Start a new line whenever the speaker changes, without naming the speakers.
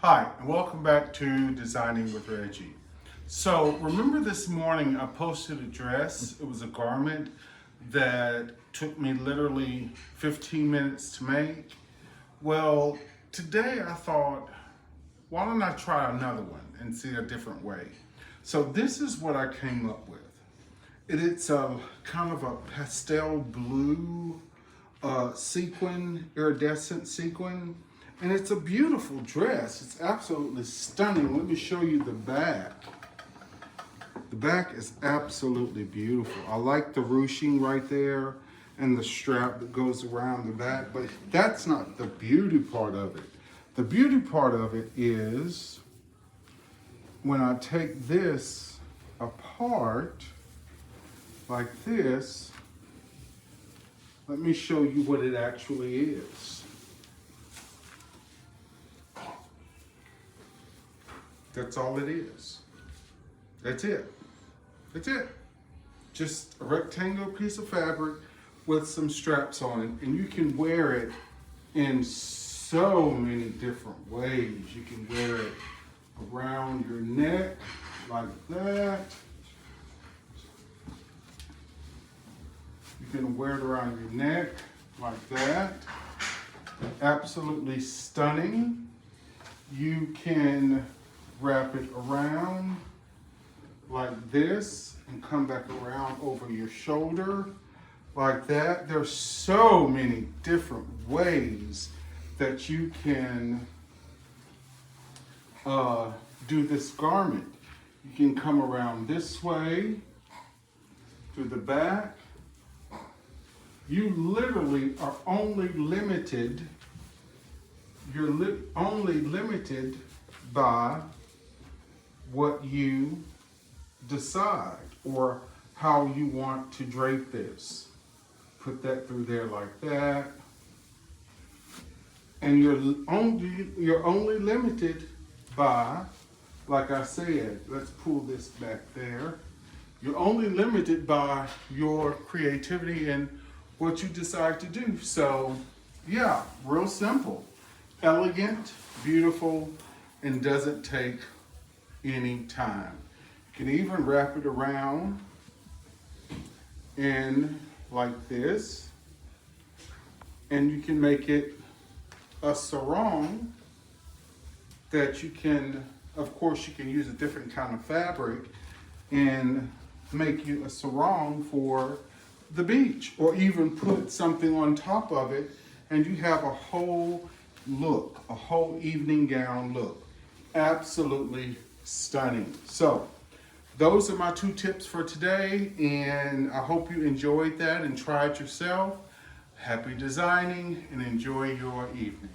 Hi, and welcome back to Designing with Reggie. So remember this morning I posted a dress. It was a garment that took me literally 15 minutes to make. Well, today I thought, why don't I try another one and see a different way? So this is what I came up with. It's a kind of a pastel blue sequin, iridescent sequin. And it's a beautiful dress. It's absolutely stunning. Let me show you the back. The back is absolutely beautiful. I like the ruching right there and the strap that goes around the back, but that's not the beauty part of it. The beauty part of it is when I take this apart like this, let me show you what it actually is. That's all it is. That's it. That's it. Just a rectangular piece of fabric with some straps on it. And you can wear it in so many different ways. You can wear it around your neck like that. You can wear it around your neck like that. Absolutely stunning. You can wrap it around like this and come back around over your shoulder like that. There's so many different ways that you can do this garment. You can come around this way through the back. You literally are only limited, only limited by what you decide or how you want to drape this. Put that through there like that. And you're only limited by, like I said, let's pull this back there. You're only limited by your creativity and what you decide to do. So yeah, real simple, elegant, beautiful, and doesn't take any time. You can even wrap it around in like this, and you can make it a sarong that you can, of course, you can use a different kind of fabric and make you a sarong for the beach, or even put something on top of it and you have a whole look, a whole evening gown look. Absolutely stunning. So those are my 2 tips for today, and I hope you enjoyed that and try it yourself. Happy designing and enjoy your evening.